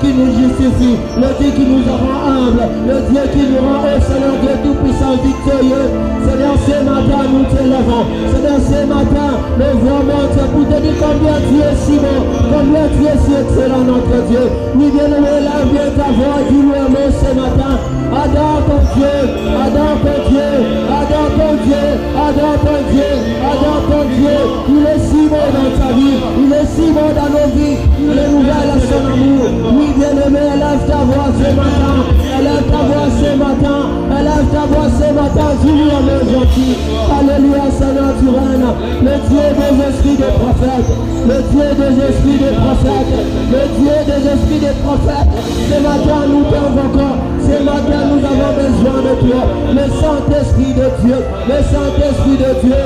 qui nous justifie, le Dieu qui nous rend humble, le Dieu qui nous rend haut, Seigneur Dieu tout-puissant, victorieux. Seigneur, ce matin, nous t'élevons. Seigneur, ce matin, nous voyons pour te dire combien tu es si bon, combien tu es si excellent, notre Dieu. Oui, bien-aimé, lève bien ta voix, dis-lui un mot ce matin. Adore ton Dieu, adore ton Dieu, adore ton Dieu, adore ton Dieu, adore ton Dieu. Il est si bon dans ta vie, il est si bon dans nos vies, il est nouvel à son amour. Oui, bien-aimé, élève ta voix ce matin, élève ta voix ce matin, élève ta voix ce matin, dis-lui un mot gentil. Alléluia, Seigneur, tu règnes, le Dieu des esprits des prophètes, le Dieu des esprits des prophètes, le Dieu des esprits des prophètes. Ce matin, nous t'invoquons, ce matin, nous avons besoin de toi, le Saint-Esprit de Dieu, le Saint-Esprit de Dieu.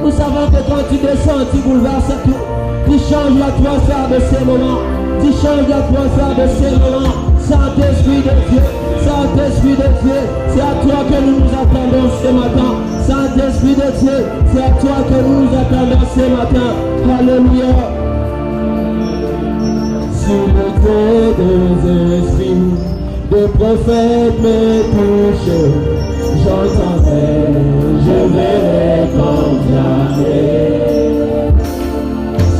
Nous savons que quand tu descends, tu bouleverses tout, tu changes l'atmosphère de ces moments, tu changes l'atmosphère de ces moments. Saint-Esprit de Dieu, Saint-Esprit de Dieu, c'est à toi que nous nous attendons ce matin. Saint-Esprit de Dieu, c'est à toi que nous nous attendons ce matin. Alléluia. Sous le Dieu des esprits, de prophètes me touchent, j'entendrai, je verrai comme jamais.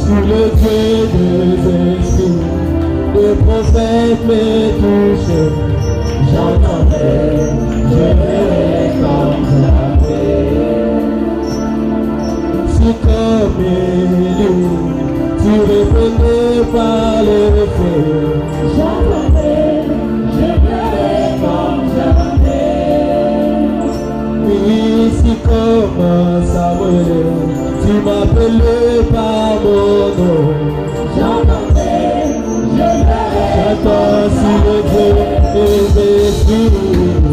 Sous le Dieu des esprits, de prophètes me touchent, j'entendrai, je verrai comme jamais. Si comme Élie, tu répondais par le feu, j'entendrai, je verrai comme jamais. Oui, si comme Samuel, tu m'appelais par mon nom, j'entendrai, je verrai. J'entends si le Dieu des esprits,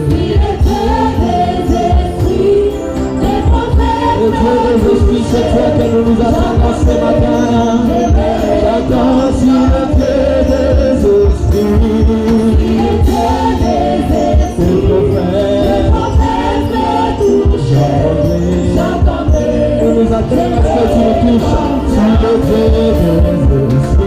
si le Dieu des esprits, des prophètes, le Dieu des esprits, c'est toi que nous nous attendons ce matin. J'entends si le Dieu des esprits, si le Dieu des prophètes me touchent, j'entendrai. Nous nous attendons à ce que tu nous touches, si le Dieu des esprits,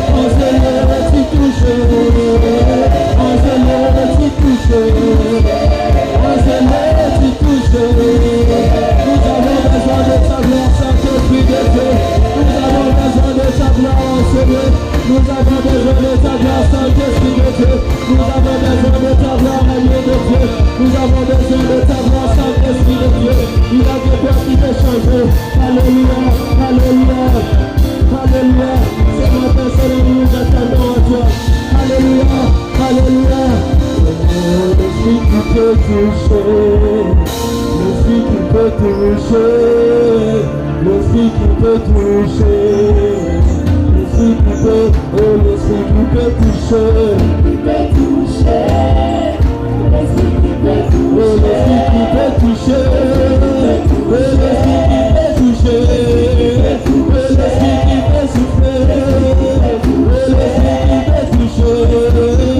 On Alléluia, Alléluia, Alléluia. Ce matin, Seigneur, nous nous attendons à toi. Alléluia, Alléluia. L'esprit qui peut toucher, l'esprit qui peut toucher, l'esprit qui peut toucher, l'esprit qui peut, oh l'esprit qui peut toucher, l'esprit qui peut toucher, oh l'esprit qui peut toucher, oh l'esprit qui peut toucher, oh l'esprit qui peut souffler, oh l'esprit qui peut toucher, oh l'esprit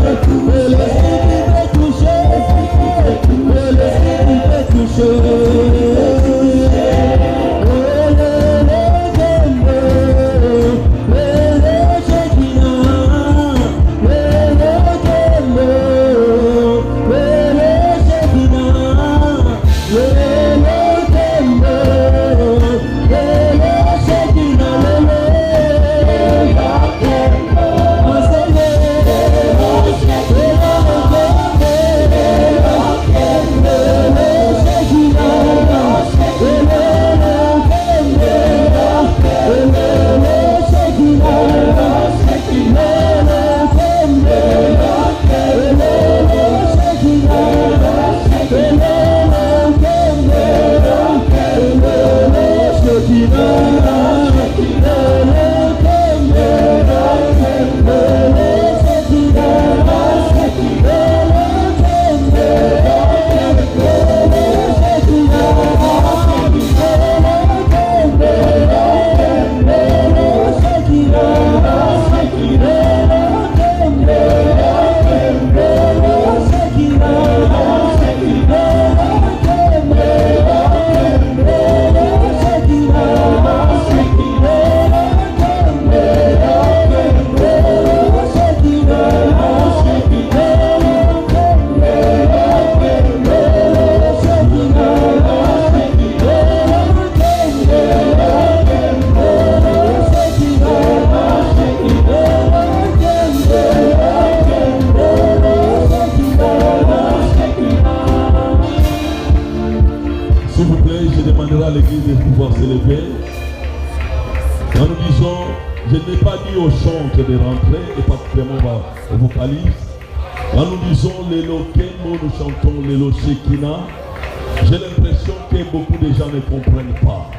J'ai l'impression que beaucoup de gens ne comprennent pas.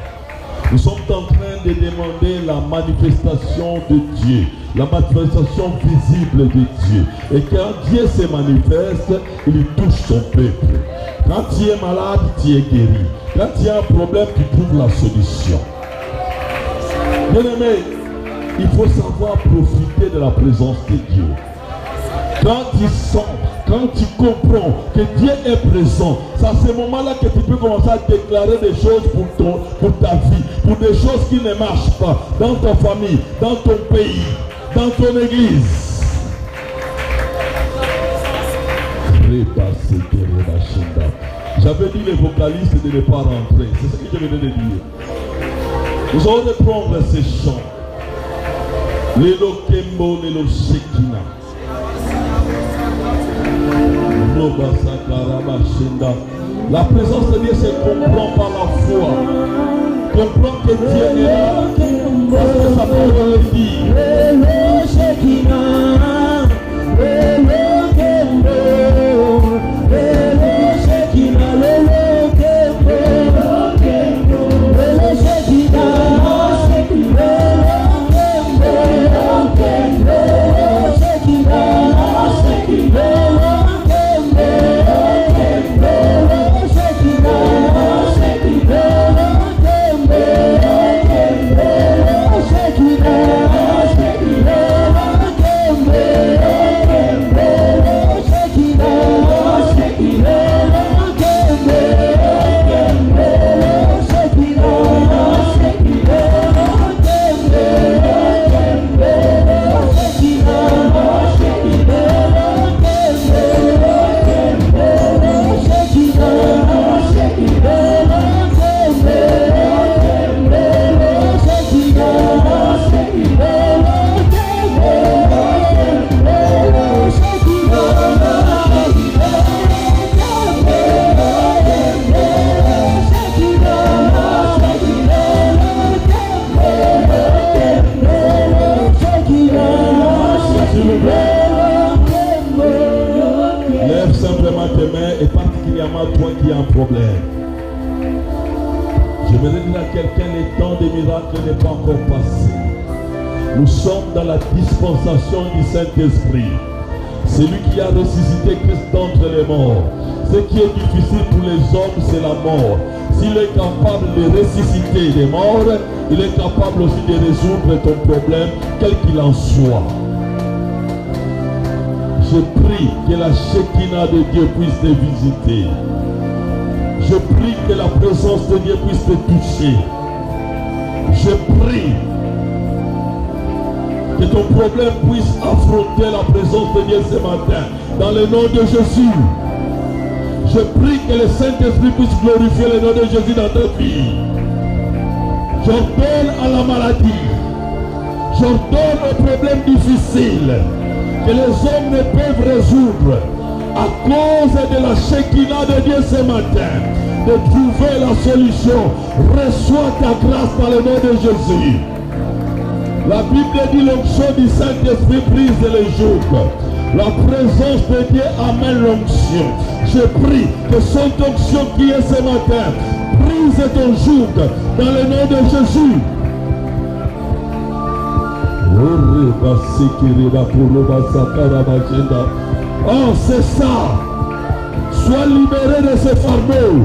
Nous sommes en train de demander la manifestation de Dieu, la manifestation visible de Dieu. Et quand Dieu se manifeste, il touche son peuple. Quand tu es malade, tu es guéri. Quand tu as un problème, tu trouves la solution. Bien-aimé, il faut savoir profiter de la présence de Dieu. Quand tu sens, quand tu comprends que Dieu est présent, c'est à ce moment-là que tu peux commencer à déclarer des choses pour ta vie, pour des choses qui ne marchent pas dans ta famille, dans ton pays, dans ton église. J'avais dit les vocalistes de ne pas rentrer. C'est ce que je venais de dire. Nous allons reprendre ces chants. Lelo Kembo, Lelo Shekina. La présence de Dieu se comprend par la foi. Comprends que Dieu est là. Parce que sa parole dit. Lève simplement tes mains et particulièrement toi qui as un problème. Je vais dire à quelqu'un, le temps des miracles n'est pas encore passé. Nous sommes dans la dispensation du Saint-Esprit. C'est lui qui a ressuscité Christ d'entre les morts. Ce qui est difficile pour les hommes, c'est la mort. S'il est capable de ressusciter les morts, il est capable aussi de résoudre ton problème, quel qu'il en soit. Je prie que la Shekinah de Dieu puisse te visiter. Je prie que la présence de Dieu puisse te toucher. Je prie que ton problème puisse affronter la présence de Dieu ce matin. Dans le nom de Jésus. Je prie que le Saint-Esprit puisse glorifier le nom de Jésus dans ta vie. J'ordonne à la maladie. J'ordonne aux problèmes difficiles que les hommes ne peuvent résoudre à cause de la Shekinah de Dieu ce matin, de trouver la solution. Reçois ta grâce dans le nom de Jésus. La Bible dit l'onction du Saint-Esprit brise les jougs. La présence de Dieu amène l'onction. Je prie que cette onction qui est ce matin brise ton joug dans le nom de Jésus. Oh, c'est ça. Sois libéré de ces fardeaux.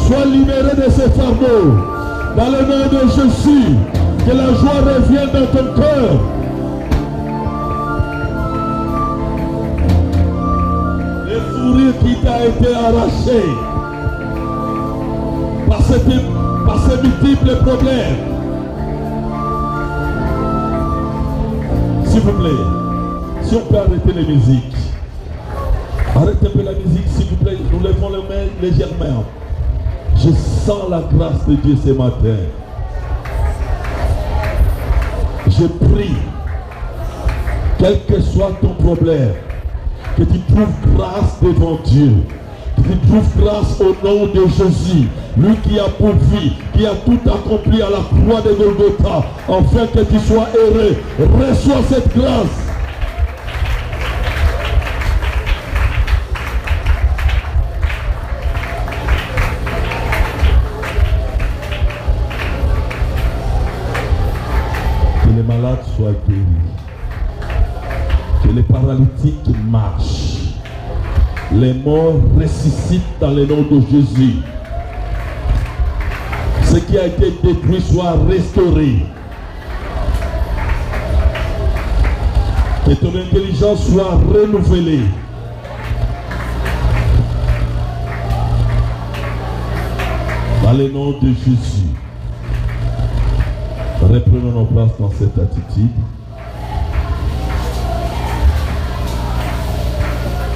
Sois libéré de ces fardeaux. Dans le nom de Jésus, que la joie revienne dans ton cœur. Le sourire qui t'a été arraché par ces multiples problèmes. S'il vous plaît, si on peut arrêter les musiques. Arrêtez un peu la musique, s'il vous plaît. Nous levons les mains légèrement. Je sens la grâce de Dieu ce matin. Je prie, quel que soit ton problème, que tu trouves grâce devant Dieu. Que tu trouves grâce au nom de Jésus. Lui qui a pourvu, qui a tout accompli à la croix de Golgotha, afin que tu sois heureux. Reçois cette grâce. Que les malades soient guéris. Que les paralytiques marchent. Les morts ressuscitent dans le nom de Jésus. Ce qui a été détruit soit restauré. Que ton intelligence soit renouvelée. Dans le nom de Jésus. Reprenons nos places dans cette attitude.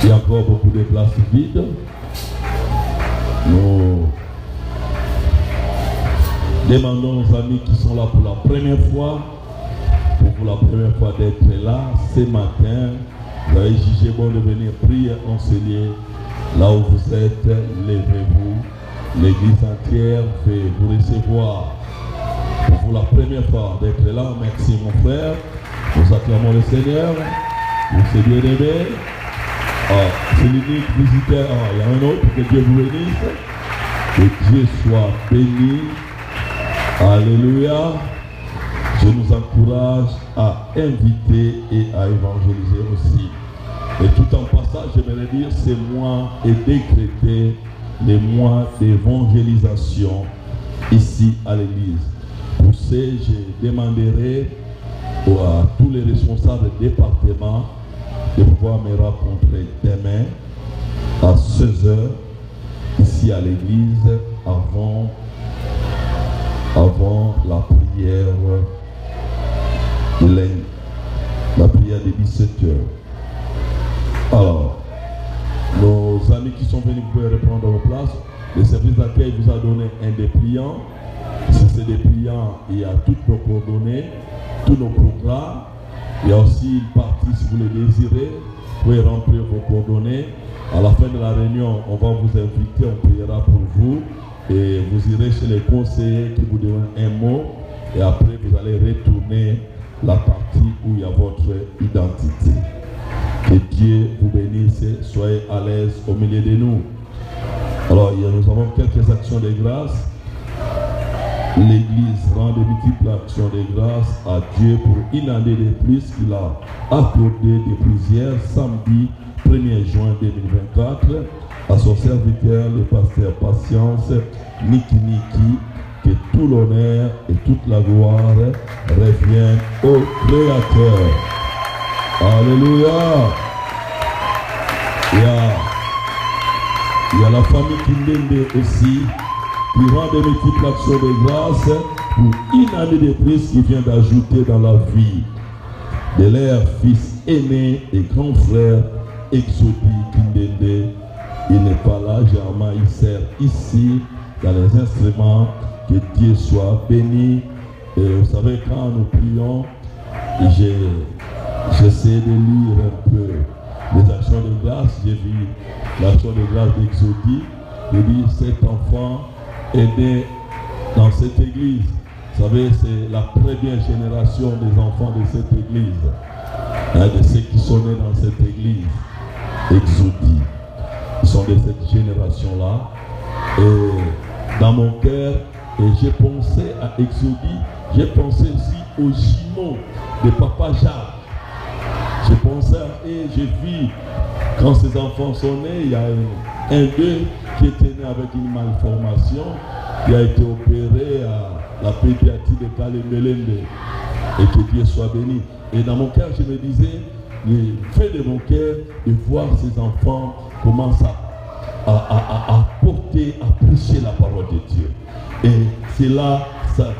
Il y a encore beaucoup de places vides. Nous demandons aux amis qui sont là pour la première fois, d'être là ce matin. Vous avez jugé bon de venir prier, enseigner. Là où vous êtes, levez-vous. L'église entière fait vous recevoir pour la première fois d'être là. Merci mon frère. Nous acclamons le Seigneur. Vous bien aimé. C'est l'unique visiteur. Il y a un autre, que Dieu vous bénisse. Que Dieu soit béni. Alléluia. Je nous encourage à inviter et à évangéliser aussi. Et tout en passant, j'aimerais dire, c'est mois et décréter les mois d'évangélisation ici à l'église. Pour ce, je demanderai à tous les responsables des départements de pouvoir me rencontrer demain à 16h ici à l'église avant la prière de lundi, la prière de 17h. Alors, nos amis qui sont venus, vous pouvez reprendre vos places. Le service d'accueil vous a donné un dépliant. Si c'est des dépliant, il y a toutes nos coordonnées, tous nos programmes. Il y a aussi une partie, si vous le désirez, vous pouvez remplir vos coordonnées. À la fin de la réunion, on va vous inviter, on priera pour vous. Et vous irez chez les conseillers qui vous donnent un mot. Et après, vous allez retourner la partie où il y a votre identité. Que Dieu vous bénisse. soyez à l'aise au milieu de nous. Alors, nous avons quelques actions de grâce. L'Église rend de multiples actions de grâce à Dieu pour une année de plus qu'il a accordé depuis hier, samedi 1er juin 2024, à son serviteur, le pasteur Patience Niki, que tout l'honneur et toute la gloire reviennent au Créateur. Alléluia. Il y a la famille Kindende aussi, qui rend de multiples actions de grâce pour une année de plus qui vient d'ajouter dans la vie de leur fils aîné et grand frère Exodi Kindende. Il n'est pas là, généralement il sert ici dans les instruments. Que Dieu soit béni. Et vous savez, quand nous prions, j'essaie de lire un peu les actions de grâce. J'ai vu l'action de grâce d'Exodi. J'ai dit, cet enfant est né dans cette église. Vous savez, c'est la première génération des enfants de cette église. De ceux qui sont nés dans cette église. Exodi. Ils sont de cette génération-là. Et dans mon cœur, et j'ai pensé à Exodi, j'ai pensé aussi au jumeau de Papa Jacques. J'ai pensé et j'ai vu quand ces enfants sont nés, il y a un d'eux qui était né avec une malformation, qui a été opéré à la pédiatrie de Kalemelende. Et que Dieu soit béni. Et dans mon cœur, je me disais, le fait de mon cœur de voir ces enfants commencer à porter, à prêcher la parole de Dieu. Et c'est là, ça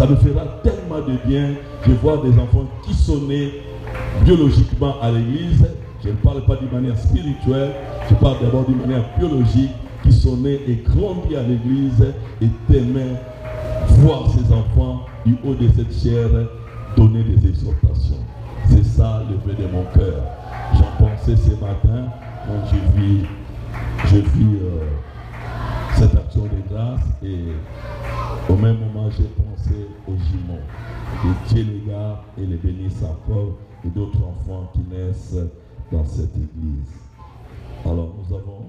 me fera tellement de bien de voir des enfants qui sont nés biologiquement à l'église. Je ne parle pas d'une manière spirituelle, je parle d'abord d'une manière biologique, qui sont nés et grandis à l'église et t'aimer voir ces enfants du haut de cette chair donner des exhortations. C'est ça le vœu de mon cœur. J'en pensais ce matin quand je vis cette action de grâce et au même moment j'ai pensé au jumeau. Que Dieu les garde et les bénisse encore et d'autres enfants qui naissent dans cette église. Alors nous avons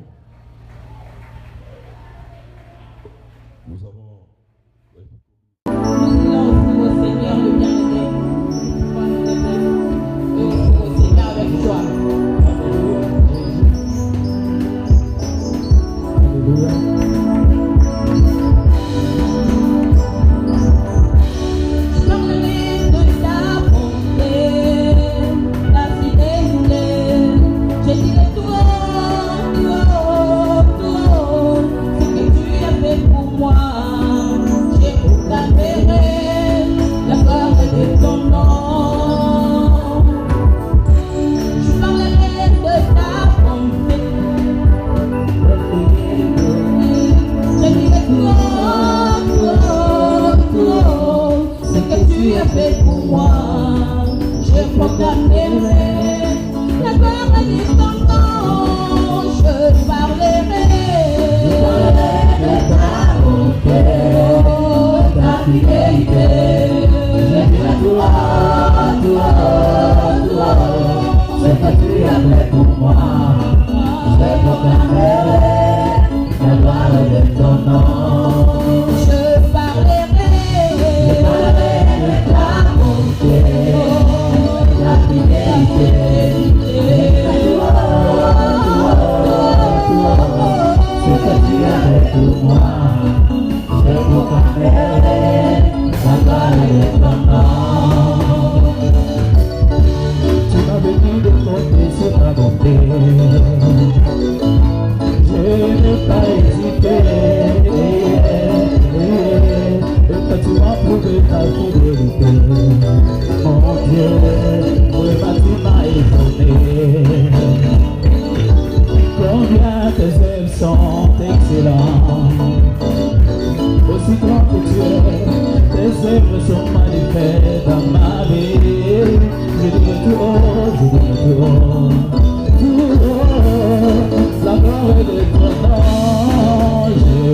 au Seigneur le bien-aimé. Et au Seigneur avec joie. Je parlerai de ta bonté, ta fidélité. Je dirai tout haut, ce que tu as fait pour moi. Je proclamerai la gloire de ton nom. Je parlerai de ta bonté. Je dirai tout haut, ce que tu as fait pour moi. Je proclamerai la gloire de ton nom. Je parlerai de ta bonté, ta fidélité. Je dirai tout haut, ce que tu as fait pour moi. Je proclamerai la gloire de ton nom. Je parlerai de ta bonté, ta fidélité. Ce que tu as fait pour moi, je proclamerai la gloire de ton nom. Tu m'as béni de compter sur ta bonté. Je n'ai pas hésité. Et que tu m'as prouvé ta fidélité. Mon Dieu, moi tu m'as étonné. Combien tes œuvres sont excellentes. Aussi grand que tu es, tes œuvres sont magnifiques dans ma vie. Je dirai tout haut, la gloire de ton nom. Je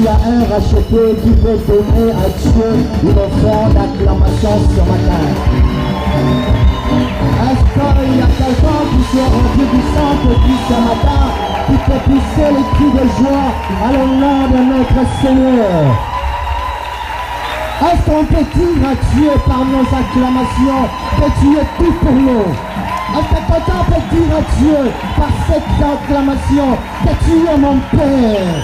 qu'il y a un racheté qui peut donner à Dieu une offrande d'acclamation ce matin? Est-ce qu'il y a quelqu'un qui s'est rempli du Saint-Esprit ce matin, qui peut pousser les cris de joie à l'honneur de notre Seigneur? Est-ce qu'on peut dire à Dieu par nos acclamations que tu es tout pour nous? Est-ce que quelqu'un peut dire à Dieu par cette acclamation que tu es mon Père?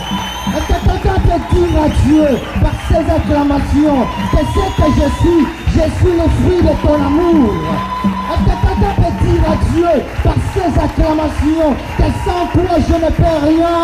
Est-ce que quelqu'un peut dire à Dieu par ces acclamations que c'est que je suis le fruit de ton amour? Est-ce que quelqu'un peut dire à Dieu par ces acclamations que sans toi je ne peux rien?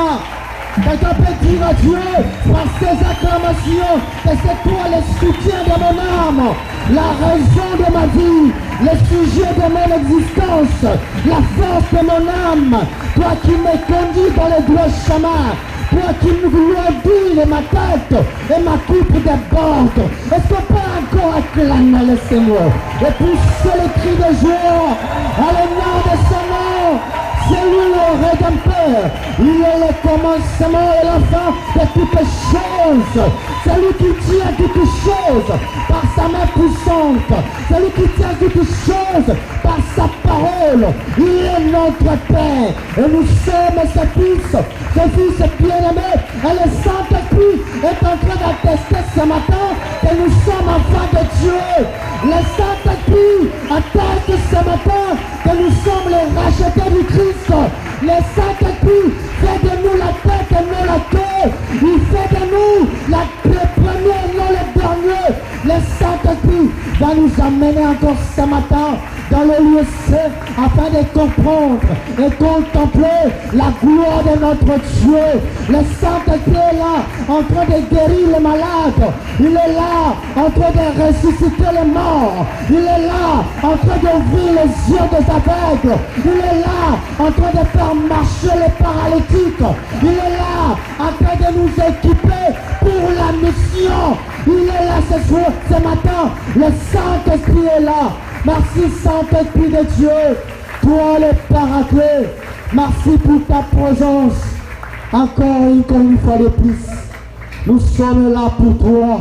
Quelqu'un peut dire à Dieu par ces acclamations que c'est toi le soutien de mon âme, la raison de ma vie, le sujet de mon existence, la force de mon âme, toi qui me conduis dans le droit chemin, toi qui me guides ma tête et ma coupe déborde. Est-ce qu'on peut encore acclamer le Seigneur et pousser les cris de joie à l'honneur de son nom? C'est lui le Rédempteur, il est le commencement et la fin de toutes choses. C'est lui qui tient toutes choses par sa main puissante. C'est lui qui tient toutes choses par sa parole. Il est notre Père et nous sommes ses fils bien-aimés. Et le Saint-Esprit est en train d'attester ce matin que nous sommes enfants de Dieu. Le Saint-Esprit atteste ce matin que nous sommes les rachetés du Christ. Le Saint-Esprit fait de nous la tête et non la queue. Il fait de nous le premier et non le dernier. Le Saint-Esprit va nous amener encore ce matin dans le lieu saint afin de comprendre et contempler la gloire de notre Dieu. Le Saint-Esprit est là en train de guérir les malades. Il est là en train de ressusciter les morts. Il est là en train d'ouvrir les yeux des aveugles. Il est là en train de faire marcher les paralytiques. Il est là en train de nous équiper pour la mission. Il est là ce matin. Le Saint-Esprit est là. Merci Saint-Esprit de Dieu, toi le Paraclet. Merci pour ta présence. Encore une fois de plus, nous sommes là pour toi.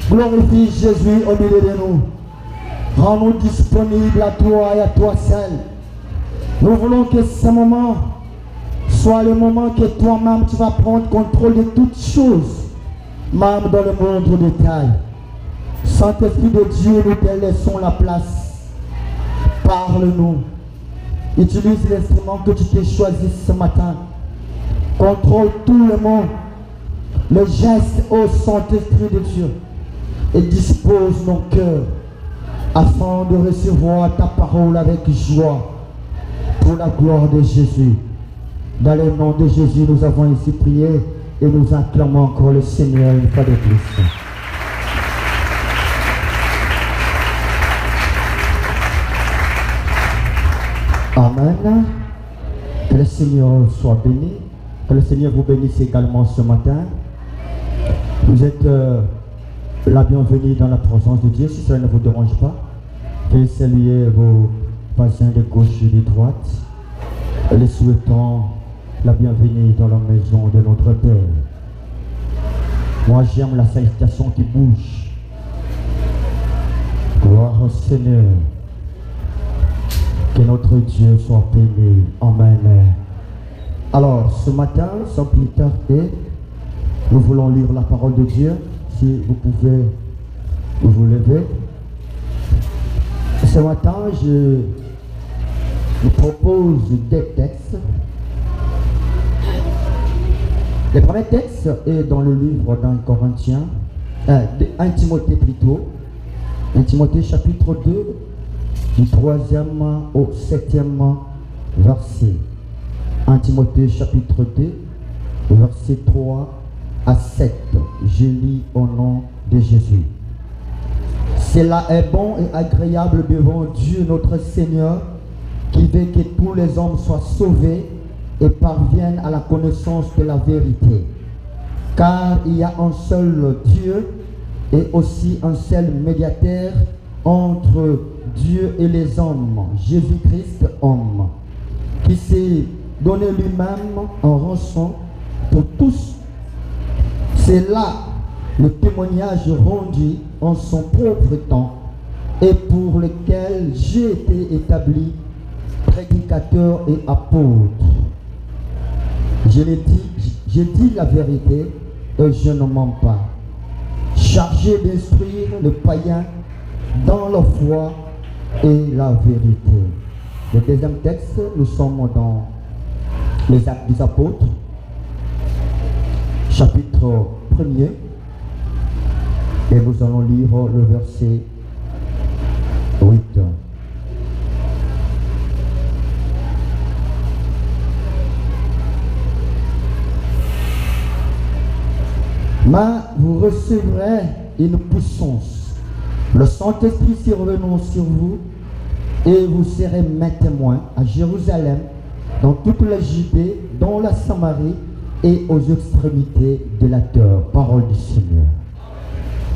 Glorifie Jésus au milieu de nous. Rends-nous disponibles à toi et à toi seul. Nous voulons que ce moment soit le moment que toi-même tu vas prendre contrôle de toutes choses, même dans le moindre détail. Saint-Esprit de Dieu, nous te laissons la place. Parle-nous. Utilise l'instrument que tu t'es choisi ce matin. Contrôle tout le monde. Le geste au Saint-Esprit de Dieu. Et dispose nos cœurs afin de recevoir ta parole avec joie pour la gloire de Jésus. Dans le nom de Jésus, nous avons ici prié et nous acclamons encore le Seigneur une fois de plus. Amen. Que le Seigneur soit béni. Que le Seigneur vous bénisse également ce matin. Vous êtes la bienvenue dans la présence de Dieu. Si cela ne vous dérange pas, veuillez saluer vos voisins de gauche et de droite. Les souhaitons la bienvenue dans la maison de notre Père. Moi j'aime la salutation qui bouge. Gloire au Seigneur. Que notre Dieu soit béni. Amen. Alors, ce matin, sans plus tarder, nous voulons lire la parole de Dieu. Si vous pouvez vous lever. Ce matin, je vous propose des textes. Le premier texte est dans le livre d'un Corinthien, 1 Timothée plutôt. 1 Timothée chapitre 2. Du 3e au 7e verset. 1 Timothée chapitre 2, verset 3 à 7. Je lis au nom de Jésus. Cela est bon et agréable devant Dieu notre Seigneur, qui veut que tous les hommes soient sauvés et parviennent à la connaissance de la vérité. Car il y a un seul Dieu et aussi un seul médiateur entre Dieu et les hommes, Jésus-Christ homme, qui s'est donné lui-même en rançon pour tous, C'est là le témoignage rendu en son propre temps et pour lequel j'ai été établi prédicateur et apôtre. J'ai dit la vérité et je ne mens pas. Chargé d'instruire le païen dans la foi et la vérité. Le deuxième texte, nous sommes dans les Actes des Apôtres, chapitre 1er, et nous allons lire le verset 8. Mais vous recevrez une puissance. Le Saint-Esprit survenant sur vous, et vous serez mes témoins à Jérusalem, dans toute la Judée, dans la Samarie et aux extrémités de la terre. Parole du Seigneur.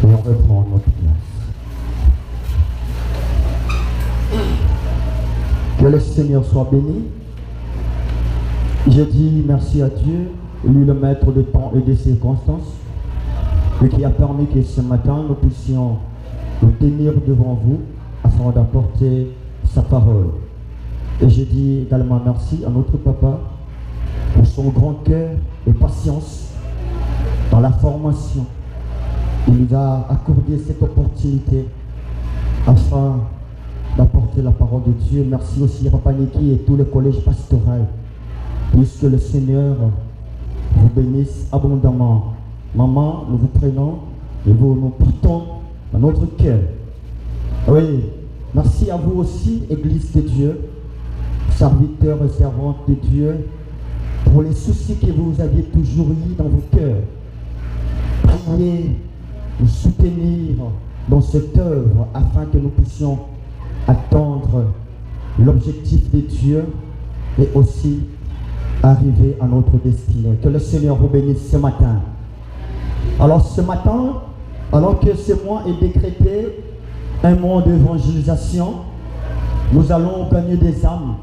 Et on reprend notre place. Que le Seigneur soit béni. Je dis merci à Dieu, lui le maître de temps et des circonstances, et qui a permis que ce matin nous puissions nous tenir devant vous afin d'apporter sa parole. Et je dis également merci à notre papa pour son grand cœur et patience dans la formation. Il nous a accordé cette opportunité afin d'apporter la parole de Dieu. Merci aussi à Papa Niki et tout le collège pastoral, puisque le Seigneur vous bénisse abondamment. Maman, nous vous prenons et vous nous portons dans notre cœur. Oui, merci à vous aussi, Église de Dieu, serviteurs et servantes de Dieu, pour les soucis que vous aviez toujours eu dans vos cœurs. Priez, nous soutenir dans cette œuvre afin que nous puissions atteindre l'objectif de Dieu et aussi arriver à notre destinée. Que le Seigneur vous bénisse ce matin. Alors ce matin, alors que ce mois est décrété un mois d'évangélisation, nous allons gagner des âmes.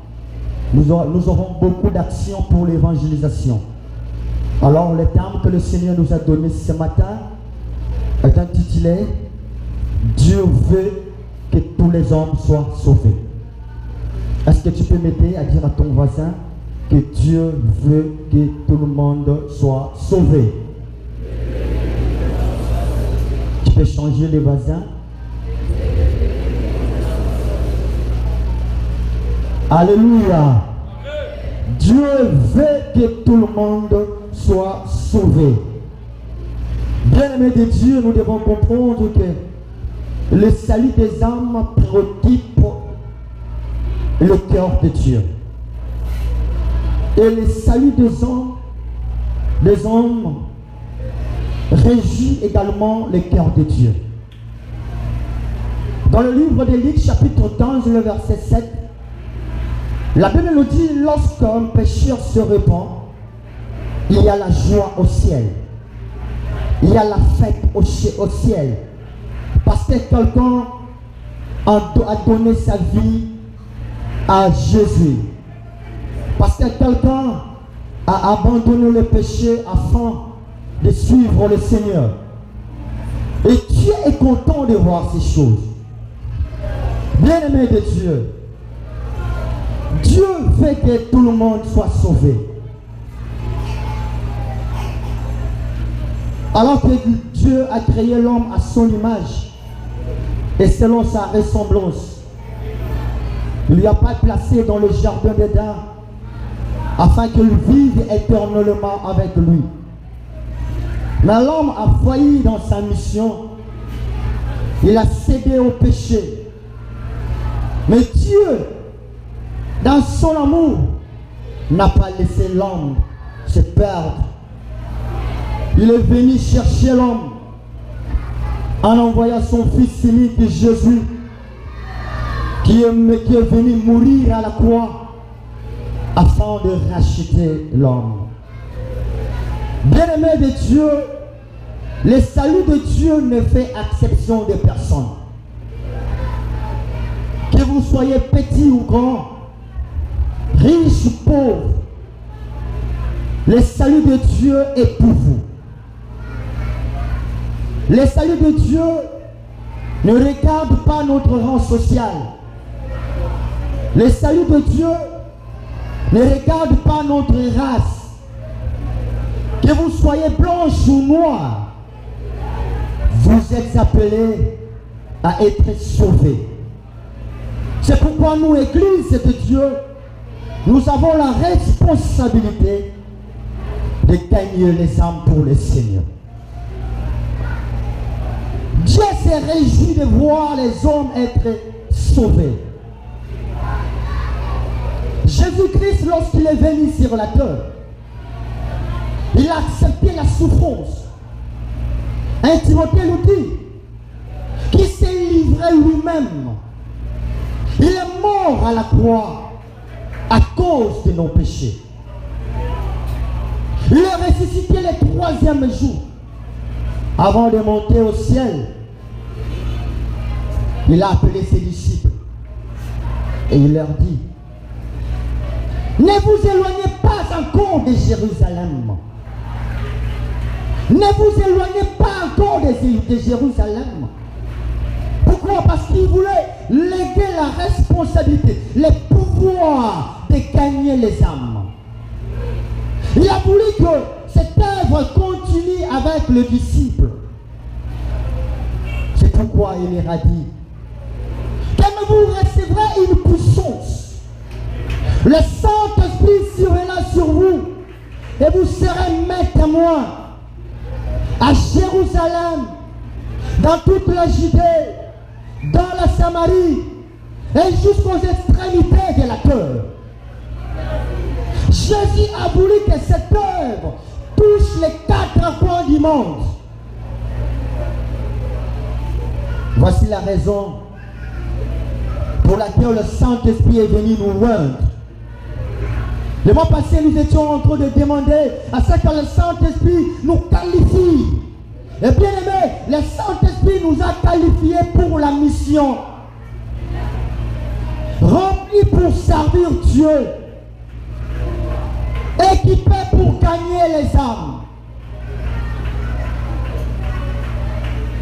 Nous aurons beaucoup d'actions pour l'évangélisation. Alors le terme que le Seigneur nous a donné ce matin est intitulé « Dieu veut que tous les hommes soient sauvés ». Est-ce que tu peux m'aider à dire à ton voisin que Dieu veut que tout le monde soit sauvé? Tu peux changer les voisins. Alléluia. Dieu veut que tout le monde soit sauvé. Bien-aimés de Dieu, nous devons comprendre que le salut des âmes prototype le cœur de Dieu. Et le salut des hommes régit également le cœur de Dieu. Dans le livre de Luc, chapitre 15, le verset 7, la Bible nous dit, lorsqu'un pécheur se repent, il y a la joie au ciel. Il y a la fête au ciel. Parce que quelqu'un a donné sa vie à Jésus. Parce que quelqu'un a abandonné le péché afin de suivre le Seigneur. Et Dieu est content de voir ces choses. Bien-aimé de Dieu, Dieu veut que tout le monde soit sauvé. Alors que Dieu a créé l'homme à son image et selon sa ressemblance, il ne lui a pas placé dans le jardin d'Éden afin qu'il vive éternellement avec lui. Mais l'homme a failli dans sa mission. Il a cédé au péché. Mais Dieu, dans son amour, n'a pas laissé l'homme se perdre. Il est venu chercher l'homme en envoyant son fils unique Jésus qui est venu mourir à la croix afin de racheter l'homme. Bien-aimé de Dieu, le salut de Dieu ne fait exception de personne. Que vous soyez petit ou grand, riche ou pauvre, le salut de Dieu est pour vous. Le salut de Dieu ne regarde pas notre rang social. Le salut de Dieu ne regarde pas notre race. Que vous soyez blanche ou noire, vous êtes appelés à être sauvés. C'est pourquoi nous, Église de Dieu, nous avons la responsabilité de gagner les âmes pour le Seigneur. Dieu s'est réjoui de voir les hommes être sauvés. Jésus-Christ, lorsqu'il est venu sur la terre, il a accepté la souffrance. 1 Timothée nous dit qu'il s'est livré lui-même. Il est mort à la croix à cause de nos péchés. Il est ressuscité le 3e jour. Avant de monter au ciel, il a appelé ses disciples et il leur dit: ne vous éloignez pas encore de Jérusalem. Ne vous éloignez pas encore de Jérusalem. Pourquoi? Parce qu'il voulait léguer la responsabilité, le pouvoir de gagner les âmes. Il a voulu que cette œuvre continue avec le disciple. C'est pourquoi il leur a dit: comme vous recevrez une puissance, le Saint-Esprit surviendra sur vous et vous serez mes témoins à Jérusalem, dans toute la Judée, dans la Samarie et jusqu'aux extrémités de la terre. Jésus a voulu que cette œuvre touche les 4 coins du monde. Voici la raison pour laquelle le Saint-Esprit est venu nous rendre. Le mois passé, nous étions en train de demander à ce que le Saint-Esprit nous qualifie. Et bien aimé, le Saint-Esprit nous a qualifiés pour la mission. Remplis pour servir Dieu. Équipés pour gagner les âmes.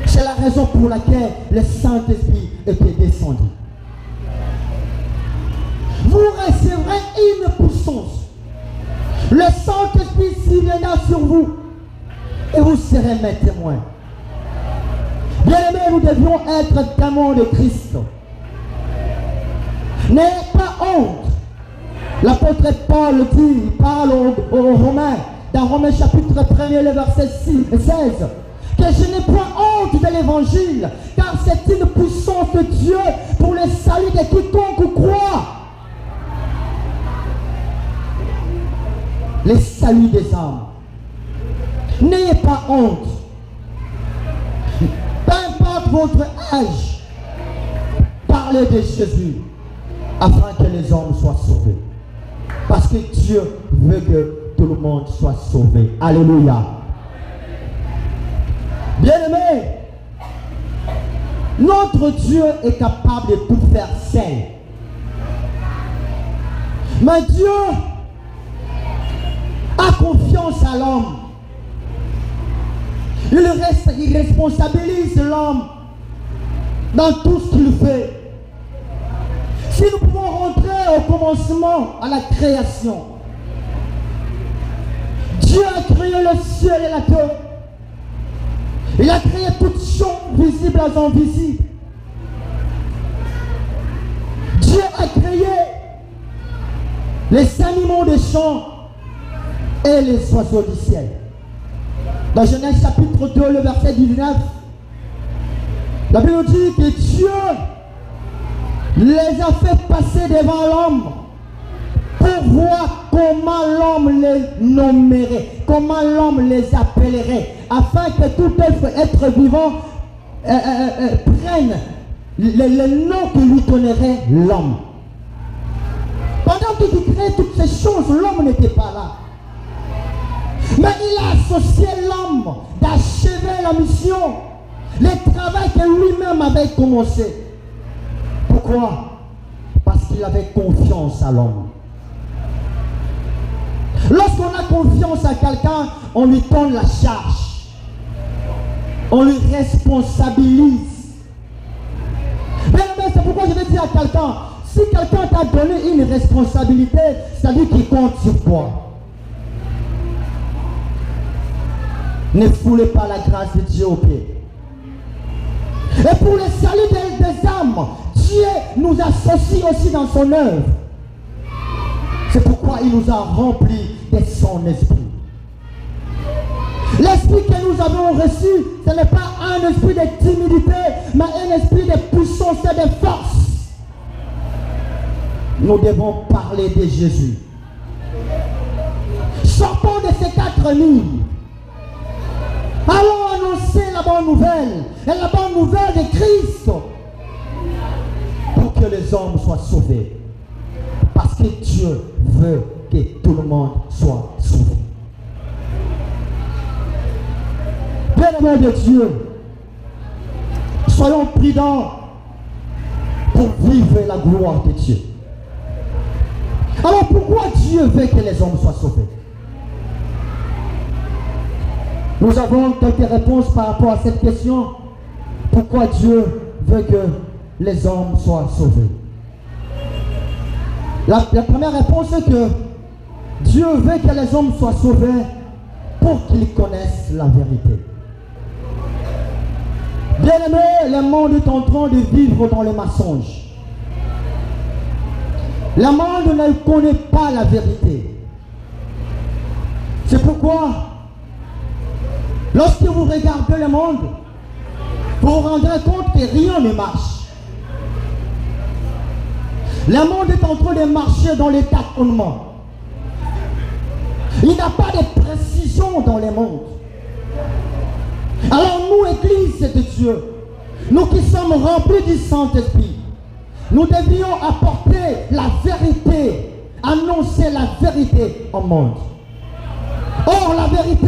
C'est la raison pour laquelle le Saint-Esprit était descendu. Vous recevrez une puissance. Le Saint-Esprit viendra sur vous et vous serez mes témoins. Bien-aimés, nous devions être témoins de Christ. N'ayez pas honte. L'apôtre Paul dit, il parle aux Romains, dans Romains chapitre 1er, le verset 16, que je n'ai point honte de l'évangile, car c'est une puissance de Dieu pour le salut de quiconque croit. Le salut des âmes. N'ayez pas honte. Peu importe votre âge, parlez de Jésus afin que les hommes soient sauvés. Parce que Dieu veut que tout le monde soit sauvé. Alléluia. Bien-aimé, notre Dieu est capable de tout faire seul. Mais Dieu a confiance à l'homme. Il responsabilise l'homme dans tout ce qu'il fait. Si nous pouvons rentrer au commencement, à la création, Dieu a créé le ciel et la terre. Il a créé toutes choses visibles et invisibles. Dieu a créé les animaux des champs et les oiseaux du ciel. Dans Genèse chapitre 2, le verset 19, la Bible dit que Dieu les a fait passer devant l'homme pour voir comment l'homme les nommerait, comment l'homme les appellerait, afin que tout être vivant prenne le nom que lui donnerait l'homme. Pendant qu'il créait toutes ces choses, l'homme n'était pas là. Mais il a associé l'homme d'achever la mission, le travail que lui-même avait commencé. Pourquoi? Parce qu'il avait confiance à l'homme. Lorsqu'on a confiance à quelqu'un, on lui donne la charge. On le responsabilise. Bien aimé, c'est pourquoi je vais dire à quelqu'un, si quelqu'un t'a donné une responsabilité, c'est-à-dire qu'il compte sur toi. Ne foulez pas la grâce de Dieu au pied. Et pour le salut des âmes, Dieu nous associe aussi dans son œuvre. C'est pourquoi il nous a remplis de son esprit. L'esprit que nous avons reçu, ce n'est pas un esprit de timidité, mais un esprit de puissance et de force. Nous devons parler de Jésus. Sortons de ces 4000. Allons annoncer la bonne nouvelle. Et la bonne nouvelle de Christ. Pour que les hommes soient sauvés. Parce que Dieu veut que tout le monde soit sauvé. Bien-aimés de Dieu, soyons prudents pour vivre la gloire de Dieu. Alors pourquoi Dieu veut que les hommes soient sauvés? Nous avons quelques réponses par rapport à cette question. Pourquoi Dieu veut que les hommes soient sauvés? La première réponse est que Dieu veut que les hommes soient sauvés pour qu'ils connaissent la vérité. Bien-aimés, le monde est en train de vivre dans les mensonges. Le monde ne connaît pas la vérité. C'est pourquoi, lorsque vous regardez le monde, vous vous rendrez compte que rien ne marche. Le monde est en train de marcher dans les tâtonnements. Il n'y a pas de précision dans le monde. Alors nous, Église de Dieu, nous qui sommes remplis du Saint-Esprit, nous devions apporter la vérité, annoncer la vérité au monde. Or, la vérité,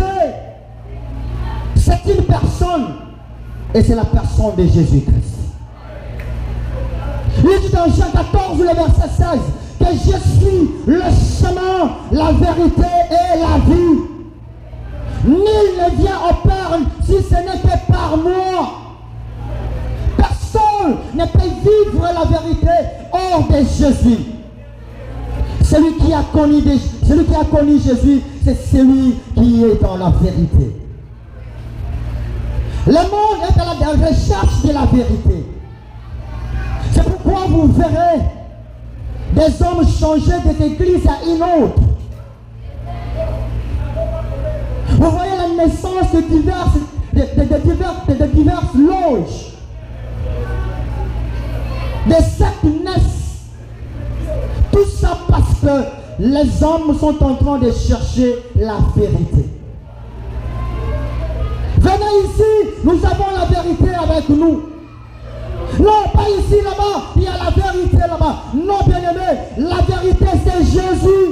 c'est une personne, et c'est la personne de Jésus-Christ. Il dit dans Jean 14, le verset 16, que je suis le chemin, la vérité et la vie. Nul ne vient au Père si ce n'est que par moi. Personne ne peut vivre la vérité hors de Jésus. Celui qui a connu Jésus, c'est celui qui est dans la vérité. Le monde est à la recherche de la vérité. C'est pourquoi vous verrez des hommes changer d'église à une autre. Vous voyez la naissance de diverses loges. Des sectes naissent. Tout ça parce que les hommes sont en train de chercher la vérité. Venez ici, nous avons la vérité avec nous. Non, pas ici, là-bas, il y a la vérité là-bas. Non, bien-aimé, la vérité c'est Jésus.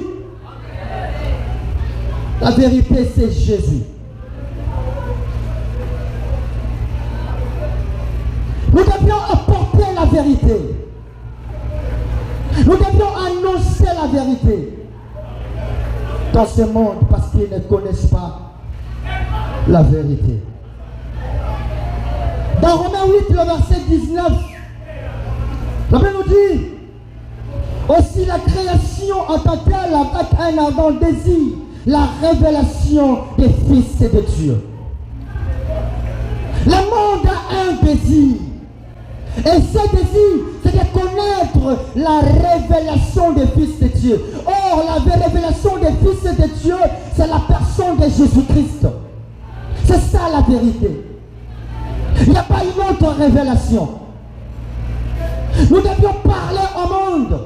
La vérité c'est Jésus. Nous devions apporter la vérité. Nous devions annoncer la vérité dans ce monde parce qu'ils ne connaissent pas la vérité. Dans Romains 8, le verset 19, la Bible nous dit aussi la création en tant que telle avec un ardent désir, la révélation des fils de Dieu. Le monde a un désir. Et ce désir, c'est de connaître la révélation des fils de Dieu. Or, la révélation des fils de Dieu, c'est la personne de Jésus-Christ. C'est ça la vérité. Il n'y a pas une autre révélation. Nous devions parler au monde,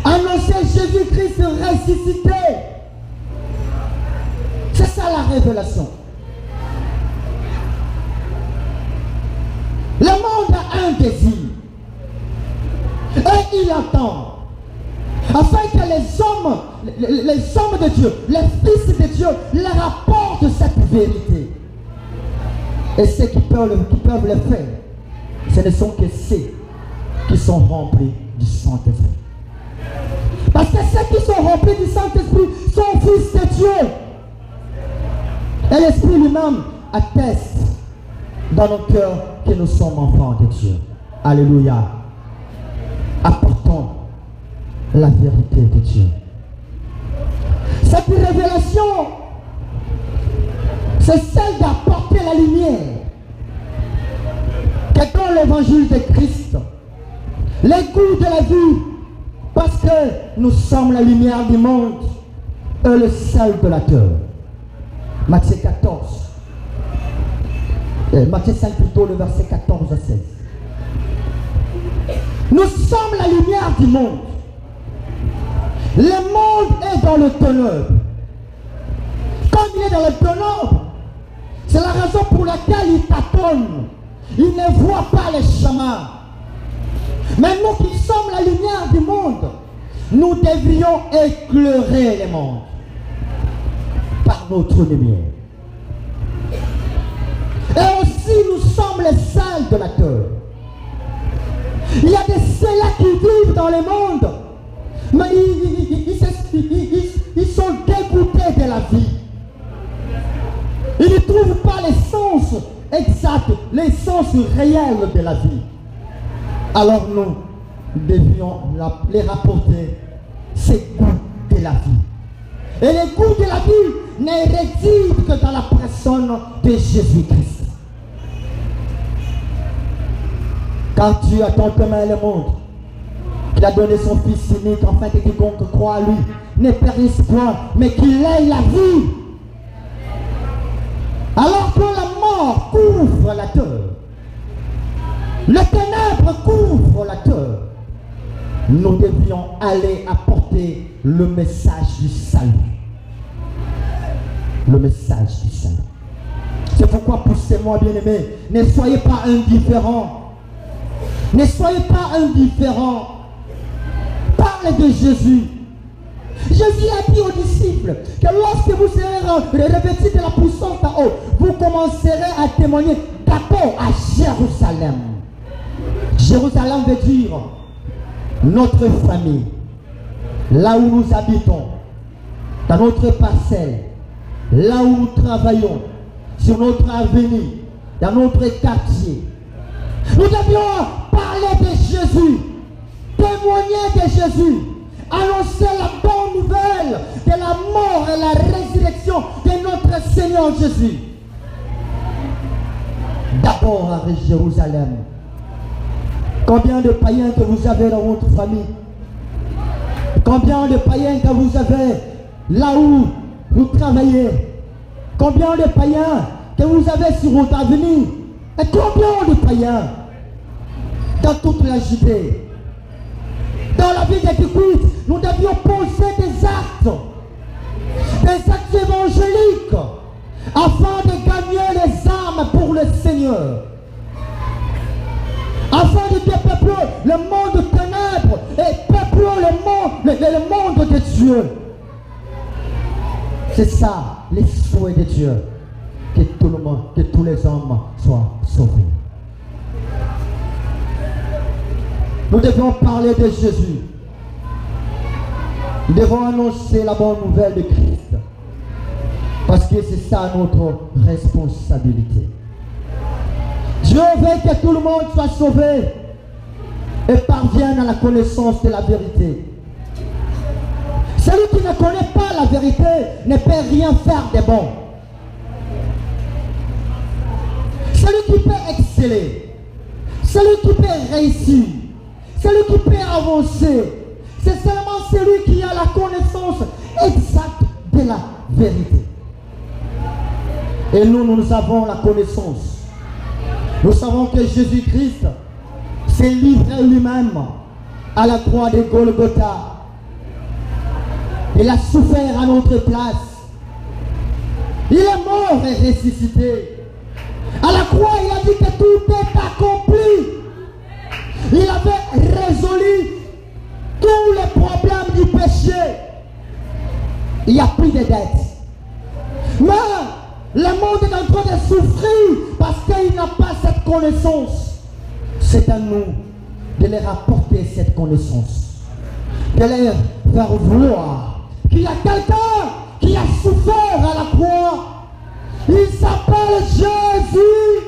annoncer Jésus-Christ ressuscité. C'est ça la révélation. Le monde a un désir. Et il attend. Afin que les hommes de Dieu, les fils de Dieu, leur apportent cette vérité. Et ceux qui peuvent le faire, ce ne sont que ceux qui sont remplis du Saint-Esprit. Parce que ceux qui sont remplis du Saint-Esprit sont fils de Dieu. Et l'Esprit lui-même atteste dans nos cœurs que nous sommes enfants de Dieu. Alléluia. Apportons la vérité de Dieu. Cette révélation, c'est celle d'apporter la lumière. Que dans l'évangile de Christ, les goûts de la vie, parce que nous sommes la lumière du monde et le sel de la terre. Matthieu 14. Matthieu 5 plutôt, le verset 14 à 16. Nous sommes la lumière du monde. Le monde est dans le ténèbre. Comme il est dans le ténèbre, c'est la raison pour laquelle il tâtonne. Il ne voit pas les chemins. Mais nous qui sommes la lumière du monde, nous devrions éclairer le monde par notre lumière. Et aussi nous sommes les sels de la terre. Il y a des ceux-là qui vivent dans le monde, mais ils sont dégoûtés de la vie. Ils ne trouvent pas l'essence exacte, l'essence réelle de la vie. Alors nous devions les rapporter ces goûts de la vie. Et les goûts de la vie ne résident que dans la personne de Jésus-Christ. Car Dieu a tant aimé le monde qu'il a donné son Fils unique afin que quiconque croit à lui ne périsse point, mais qu'il ait la vie. Alors que la mort couvre la terre, le ténèbre couvre la terre, nous devions aller apporter le message du salut. Le message du salut. C'est pourquoi, poussez-moi, bien-aimés, ne soyez pas indifférents. Ne soyez pas indifférents. Parlez de Jésus. Jésus a dit aux disciples que lorsque vous serez revêtus de la puissance en haut, vous commencerez à témoigner d'abord à Jérusalem. Jérusalem veut dire notre famille, là où nous habitons, dans notre parcelle, là où nous travaillons, sur notre avenue, dans notre quartier. Nous devions parler de Jésus, témoigner de Jésus, annoncer la bonne nouvelle de la mort et la résurrection de notre Seigneur Jésus. D'abord à Jérusalem. Combien de païens que vous avez dans votre famille? Combien de païens que vous avez là où vous travaillez? Combien de païens que vous avez sur votre avenue? Et combien de païens dans toute la Judée? Dans la vie de Christ, nous devions poser des actes évangéliques, afin de gagner les âmes pour le Seigneur, afin de dépeupler le monde de ténèbres et peupler le monde de Dieu. C'est ça, les souhaits de Dieu, que tout le monde, que tous les hommes soient sauvés. Nous devons parler de Jésus. Nous devons annoncer la bonne nouvelle de Christ. Parce que c'est ça notre responsabilité. Dieu veut que tout le monde soit sauvé et parvienne à la connaissance de la vérité. Celui qui ne connaît pas la vérité ne peut rien faire de bon. Celui qui peut exceller, celui qui peut réussir, celui qui peut avancer, c'est seulement celui qui a la connaissance exacte de la vérité. Et nous avons la connaissance. Nous savons que Jésus-Christ s'est livré lui-même à la croix de Golgotha. Il a souffert à notre place. Il est mort et ressuscité. À la croix, il a dit que tout est accompli. Il avait résolu tous les problèmes du péché. Il n'y a plus de dettes. Mais le monde est en train de souffrir parce qu'il n'a pas cette connaissance. C'est à nous de leur apporter cette connaissance. De leur faire voir qu'il y a quelqu'un qui a souffert à la croix. Il s'appelle Jésus.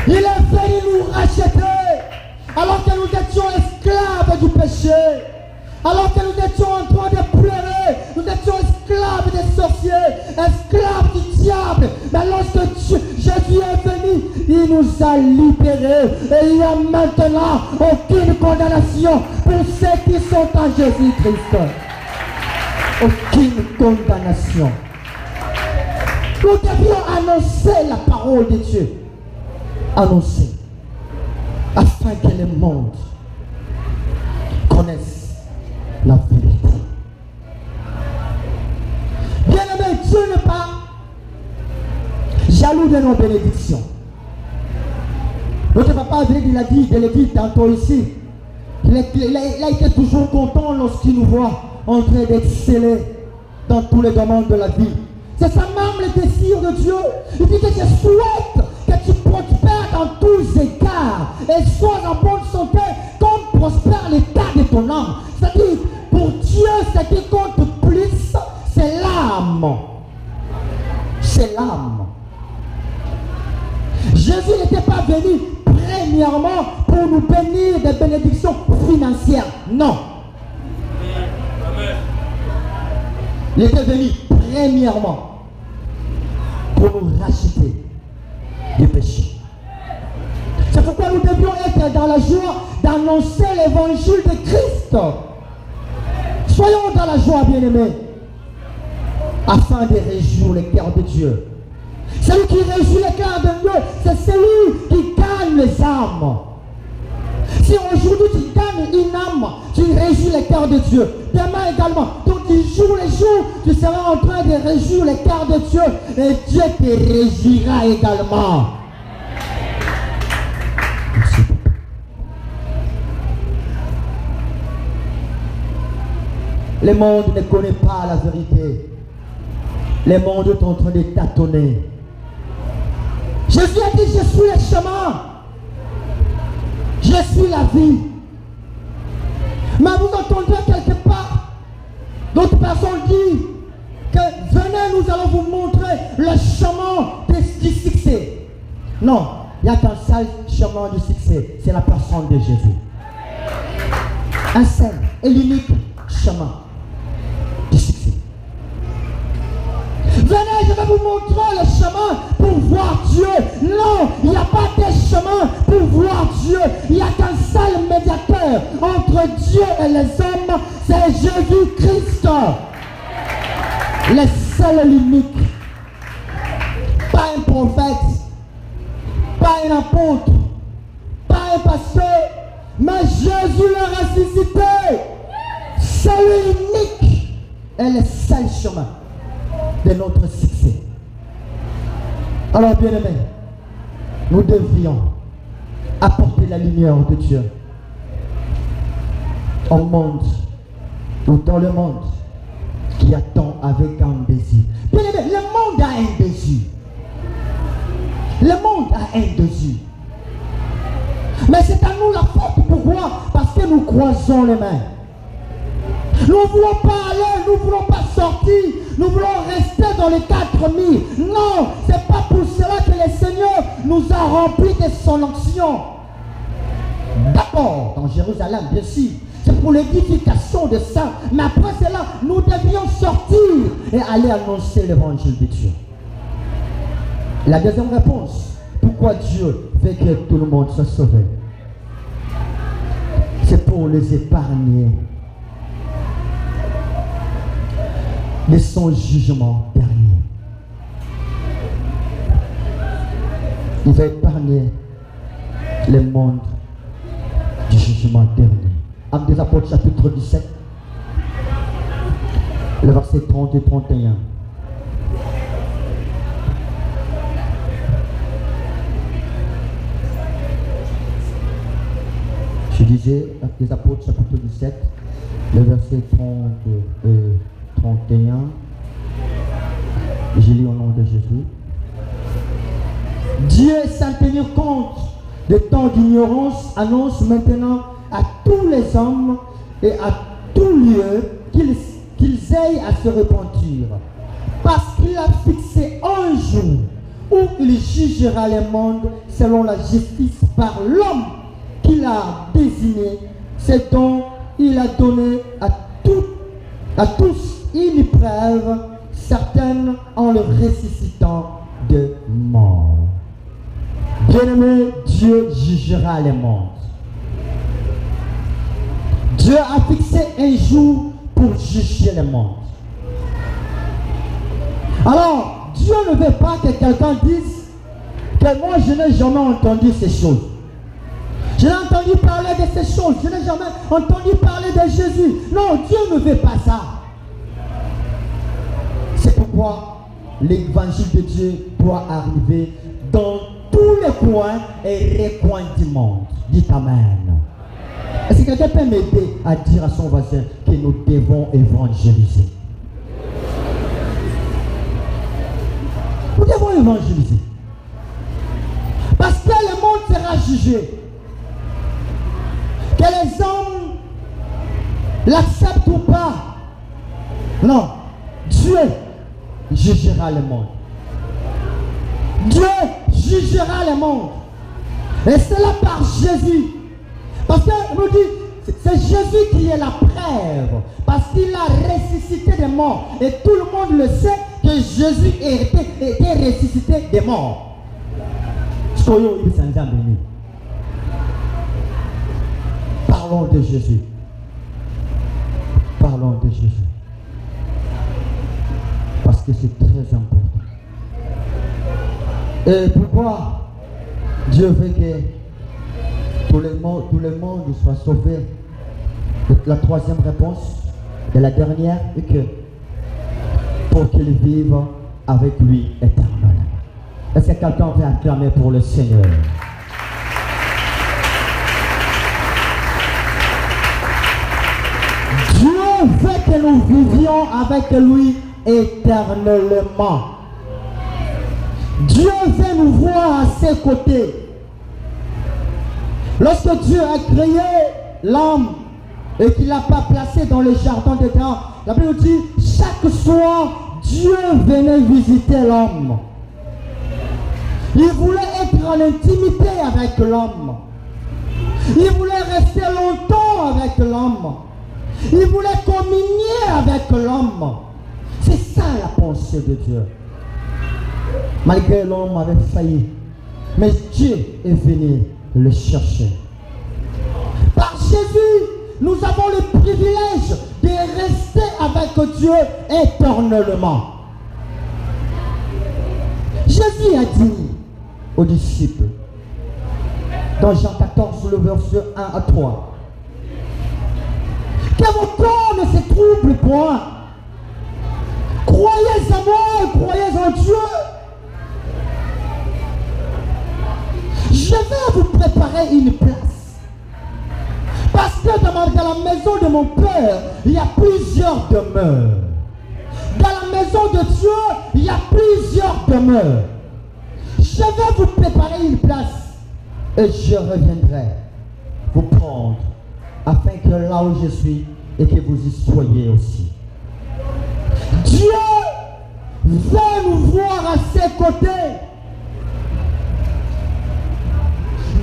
Il est venu nous racheter alors que nous étions esclaves du péché. Alors que nous étions en train de pleurer, nous étions esclaves des sorciers, esclaves du diable. Mais lorsque Jésus est venu, il nous a libérés. Et il n'y a maintenant aucune condamnation pour ceux qui sont en Jésus-Christ. Aucune condamnation. Nous devions annoncer la parole de Dieu. Annoncer. Afin que le monde connaisse la vérité. Bien-aimé, Dieu n'est pas jaloux de nos bénédictions. Notre papa il a dit, je l'ai dit tantôt ici, il a été toujours content lorsqu'il nous voit en train d'exceller dans tous les domaines de la vie. C'est ça même le désir de Dieu. Il dit que je souhaite que tu prospères dans tous égards et sois en bonne santé comme prospère l'état de ton âme. C'est-à-dire, pour Dieu, ce qui compte plus, c'est l'âme. C'est l'âme. Jésus n'était pas venu premièrement pour nous bénir des bénédictions financières. Non. Il était venu premièrement pour nous racheter du péché. C'est pourquoi nous devions être dans la joie d'annoncer l'évangile de Christ. Soyons dans la joie, bien-aimés, afin de réjouir le cœur de Dieu. Celui qui réjouit le cœur de Dieu, c'est celui qui gagne les âmes. Si aujourd'hui tu gagnes une âme, tu réjouis le cœur de Dieu. Demain également, donc du jour les jours, tu seras en train de réjouir le cœur de Dieu et Dieu te réjouira également. Merci. Le monde ne connaît pas la vérité. Le monde est en train de tâtonner. Jésus a dit, je suis le chemin. Je suis la vie. Mais vous entendrez quelque part d'autres personnes dire que venez, nous allons vous montrer le chemin du succès. Non, il n'y a qu'un seul chemin du succès, c'est la personne de Jésus. Un seul et l'unique chemin du succès. Venez, je vais vous montrer le chemin pour voir Dieu. Non, il n'y a pas de chemin pour voir Dieu. Il n'y a qu'un seul médiateur entre Dieu et les hommes, c'est Jésus-Christ. Le seul et l'unique. Pas un prophète, pas un apôtre, pas un pasteur, mais Jésus le ressuscité. C'est l'unique et le seul chemin de notre succès. Alors, bien-aimés, nous devions apporter la lumière de Dieu au monde, ou dans le monde qui attend avec un désir. Bien-aimés, le monde a un désir. Le monde a un désir. Mais c'est à nous la faute. Pourquoi? Parce que nous croisons les mains. Nous ne voulons pas aller, nous ne voulons pas sortir, nous voulons rester dans les 4000. Non, ce n'est pas pour cela que le Seigneur nous a remplis de son onction. D'abord, dans Jérusalem, bien sûr, c'est pour l'édification de ça. Mais après cela, nous devions sortir et aller annoncer l'évangile de Dieu. La deuxième réponse, pourquoi Dieu veut que tout le monde soit sauvé? C'est pour les épargner de son jugement dernier. Il va épargner le monde du jugement dernier. Actes des Apôtres chapitre 17, le verset 30 et 31. Je disais, Actes des Apôtres chapitre 17, le verset 30 et 31. Je lis au nom de Jésus. Dieu, sans tenir compte de temps d'ignorance, annonce maintenant à tous les hommes et à tout lieu qu'ils aillent à se repentir. Parce qu'il a fixé un jour où où il jugera les mondes selon la justice par l'homme qu'il a désigné, c'est dont il a donné à tous une preuve certaine en le ressuscitant de mort. Bien-aimé, Dieu jugera les mondes. Dieu a fixé un jour pour juger les mondes. Alors, Dieu ne veut pas que quelqu'un dise que moi je n'ai jamais entendu ces choses. Je n'ai entendu parler de ces choses. Je n'ai jamais entendu parler de Jésus. Non, Dieu ne veut pas ça. C'est pourquoi l'évangile de Dieu doit arriver dans tous les coins et recoins du monde. Dites Amen. Est-ce que quelqu'un peut m'aider à dire à son voisin que nous devons évangéliser? Nous devons évangéliser. Parce que le monde sera jugé. Que les hommes l'acceptent ou pas. Non. Dieu jugera le monde. Dieu jugera le monde. Et c'est là par Jésus. Parce que nous dit, c'est Jésus qui est la preuve. Parce qu'il a ressuscité des morts. Et tout le monde le sait que Jésus était ressuscité des morts. Parlons de Jésus. Parlons de Jésus. Parce que c'est très important. Et pourquoi Dieu veut que tout le monde soit sauvé? La troisième réponse et la dernière est que pour qu'il vive avec lui éternellement. Est-ce que quelqu'un veut acclamer pour le Seigneur? Dieu veut que nous vivions avec lui éternellement. Dieu veut nous voir à ses côtés. Lorsque Dieu a créé l'homme et qu'il n'a pas placé dans le jardin d'Éden, la Bible dit, chaque soir, Dieu venait visiter l'homme. Il voulait être en intimité avec l'homme. Il voulait rester longtemps avec l'homme. Il voulait communier avec l'homme. C'est ça la pensée de Dieu. Malgré l'homme avait failli, mais Dieu est venu le chercher. Par Jésus, nous avons le privilège de rester avec Dieu éternellement. Jésus a dit aux disciples, dans Jean 14, le verset 1 à 3, que vos cœurs ne se troublent point. Croyez en moi et croyez en Dieu. Je vais vous préparer une place. Parce que dans la maison de mon Père, il y a plusieurs demeures. Dans la maison de Dieu, il y a plusieurs demeures. Je vais vous préparer une place et je reviendrai vous prendre afin que là où je suis et que vous y soyez aussi. Dieu veut nous voir à ses côtés.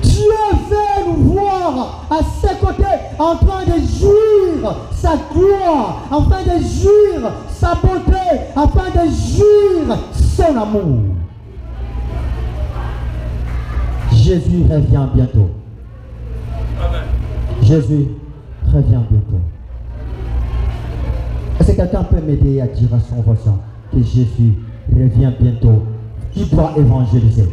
Dieu veut nous voir à ses côtés en train de jouir sa gloire, en train de jouir sa bonté, en train de jouir son amour. Jésus revient bientôt. Amen. Jésus revient bientôt. Est-ce que quelqu'un peut m'aider à dire à son voisin que Jésus revient bientôt? Tu dois évangéliser.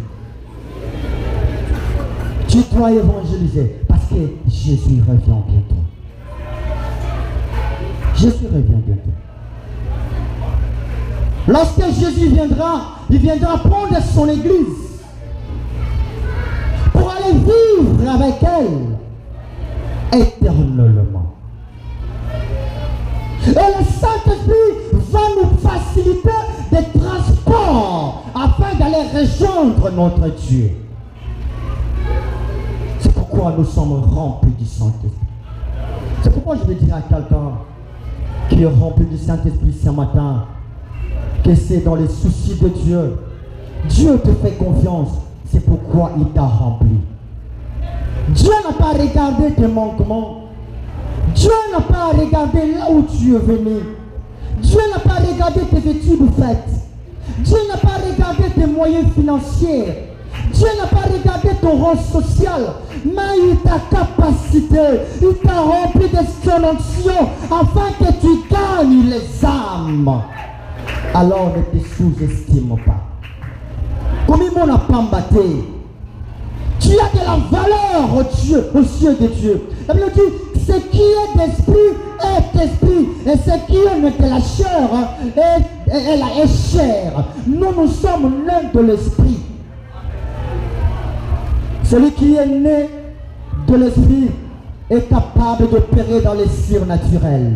Tu dois évangéliser parce que Jésus revient bientôt. Jésus revient bientôt. Lorsque Jésus viendra, il viendra prendre son église pour aller vivre avec elle éternellement. Et le Saint-Esprit va nous faciliter des transports afin d'aller rejoindre notre Dieu. C'est pourquoi nous sommes remplis du Saint-Esprit. C'est pourquoi je vais dire à quelqu'un qui est rempli du Saint-Esprit ce matin que c'est dans les soucis de Dieu, Dieu te fait confiance, c'est pourquoi il t'a rempli. Dieu n'a pas regardé tes manquements. Dieu n'a pas regardé là où tu es venu. Dieu n'a pas regardé tes études faites. Dieu n'a pas regardé tes moyens financiers. Dieu n'a pas regardé ton rang social, mais il t'a capacité, il t'a rempli de son onction afin que tu gagnes les âmes. Alors ne te sous-estime pas. Comme il n'a pas battu, tu as de la valeur aux yeux de Dieu. La Bible dit, ce qui est d'esprit, et ce qui est de la chair est chair. Nous sommes l'un de l'esprit. Celui qui est né de l'esprit est capable d'opérer dans les surnaturels.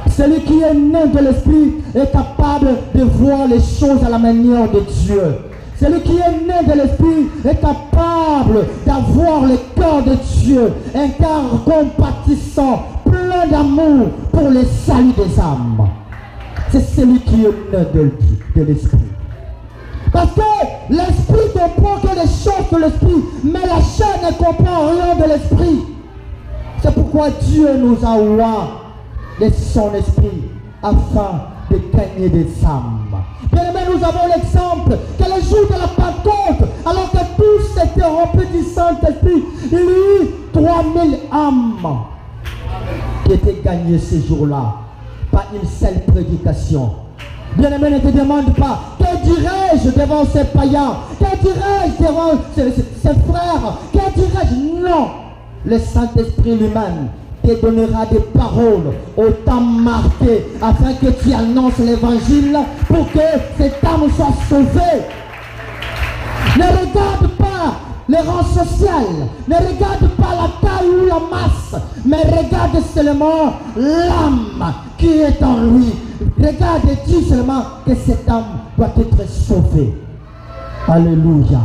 Celui qui est né de l'esprit est capable de voir les choses à la manière de Dieu. Celui qui est né de l'esprit est capable d'avoir le cœur de Dieu, un cœur compatissant, plein d'amour pour le salut des âmes. C'est celui qui est né de l'esprit. Parce que l'esprit comprend que les choses de l'esprit, mais la chair ne comprend rien de l'esprit. C'est pourquoi Dieu nous a envoyé son esprit afin de gagner des âmes. Bien aimé, nous avons l'exemple que le jour de la Pentecôte, alors que tous étaient remplis du Saint-Esprit, il y eut 3000 âmes qui étaient gagnées ce jour-là par une seule prédication. Bien aimé, ne te demande pas, que dirais-je devant ces païens? Que dirais-je devant ces frères? Que dirais-je? Non, le Saint-Esprit lui-même te donnera des paroles au temps marqué afin que tu annonces l'évangile pour que cette âme soit sauvée. Ne regarde pas le rang social, ne regarde pas la taille ou la masse, mais regarde seulement l'âme qui est en lui. Regarde et dis seulement que cette âme doit être sauvée. Alléluia.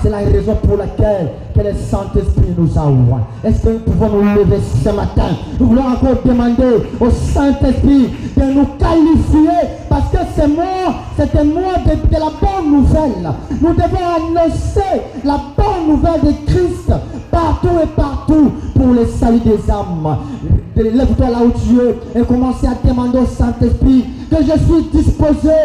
C'est la raison pour laquelle que le Saint-Esprit nous a envoyés. Est-ce que nous pouvons nous lever ce matin? Nous voulons encore demander au Saint-Esprit de nous qualifier parce que c'est un mois de la bonne nouvelle. Nous devons annoncer la bonne nouvelle de Christ partout et partout pour le salut des âmes. Lève-toi là où tu es et commence à demander au Saint-Esprit que je suis disposé.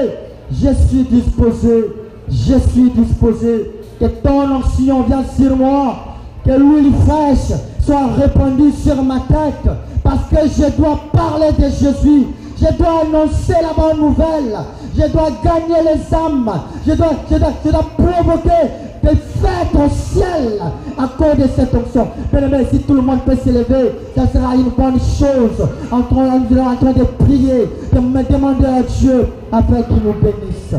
Je suis disposé. Je suis disposé. Que ton onction vienne sur moi, que l'huile fraîche soit répandue sur ma tête, parce que je dois parler de Jésus, je dois annoncer la bonne nouvelle, je dois gagner les âmes, je dois provoquer des fêtes au ciel à cause de cette onction. Mais si tout le monde peut s'élever, ça sera une bonne chose. En train de prier, de me demander à Dieu afin qu'il nous bénisse,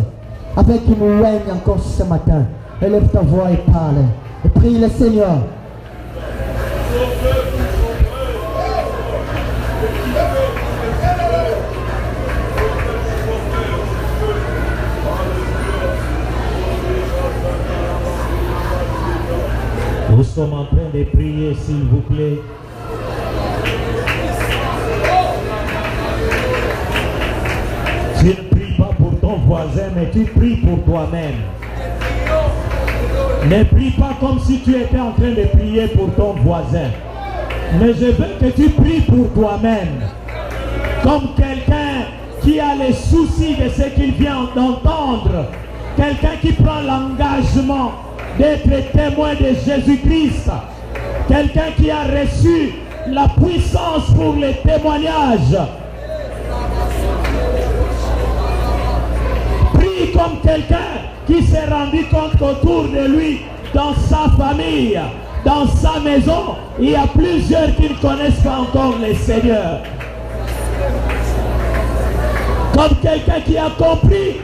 afin qu'il nous règne encore ce matin. Élève ta voix et parle. Et prie le Seigneur. Nous sommes en train de prier, s'il vous plaît. Tu ne pries pas pour ton voisin, mais tu pries pour toi-même. Ne prie pas comme si tu étais en train de prier pour ton voisin. Mais je veux que tu pries pour toi-même. Comme quelqu'un qui a les soucis de ce qu'il vient d'entendre. Quelqu'un qui prend l'engagement d'être témoin de Jésus-Christ. Quelqu'un qui a reçu la puissance pour le témoignage. Prie comme quelqu'un qui s'est rendu compte qu'autour de lui, dans sa famille, dans sa maison, il y a plusieurs qui ne connaissent pas encore le Seigneur. Comme quelqu'un qui a compris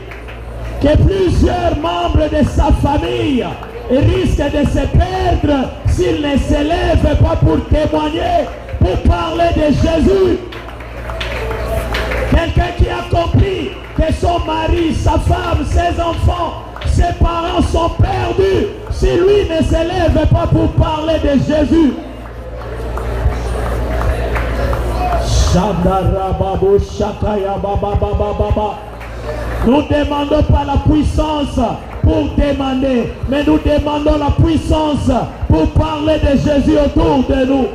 que plusieurs membres de sa famille risquent de se perdre s'ils ne s'élèvent pas pour témoigner, pour parler de Jésus. Quelqu'un qui a compris que son mari, sa femme, ses enfants, ses parents sont perdus si lui ne s'élève pas pour parler de Jésus. Nous ne demandons pas la puissance pour demander, mais nous demandons la puissance pour parler de Jésus autour de nous.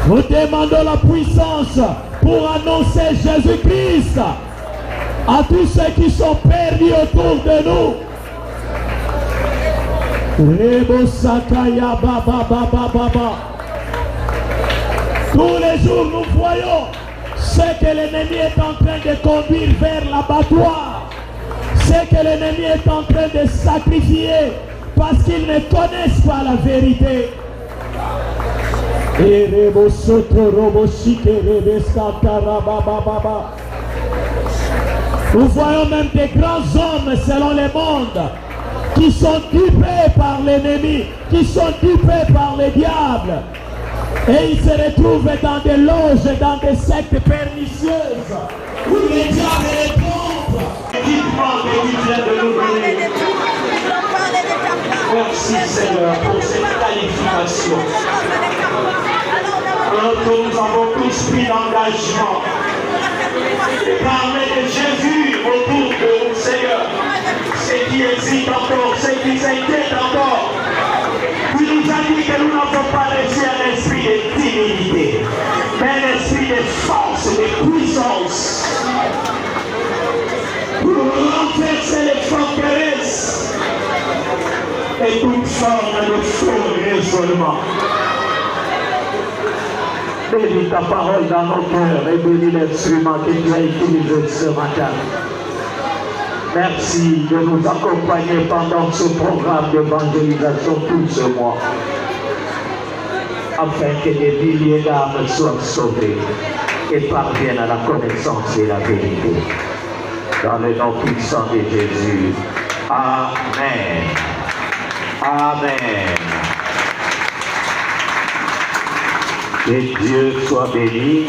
Nous demandons la puissance pour annoncer Jésus-Christ à tous ceux qui sont perdus autour de nous. Tous les jours, nous voyons ce que l'ennemi est en train de conduire vers l'abattoir, ce que l'ennemi est en train de sacrifier parce qu'ils ne connaissent pas la vérité. Nous voyons même des grands hommes selon le monde qui sont dupés par l'ennemi, qui sont dupés par le diable. Et ils se retrouvent dans des loges, dans des sectes pernicieuses, où le diable les trompe. Qui prend des vies de nous donner. Merci Seigneur pour cette qualification. Alors que nous avons tous pris l'engagement de parler de Jésus autour de nous, Seigneur. Ceux qui hésitent encore, ceux qui s'inquiètent encore. Tu nous as dit que nous n'avons pas reçu un esprit de timidité, mais un esprit de force, de puissance. Pour renverser les forteresses et toute forme de faux raisonnement. Bénis ta parole dans nos cœurs et bénis l'instrument que tu as utilisé ce matin. Merci de nous accompagner pendant ce programme d'évangélisation tout ce mois, afin que des milliers d'âmes soient sauvées et parviennent à la connaissance et la vérité. Dans le nom puissant de Jésus. Amen. Amen. Que Dieu soit béni.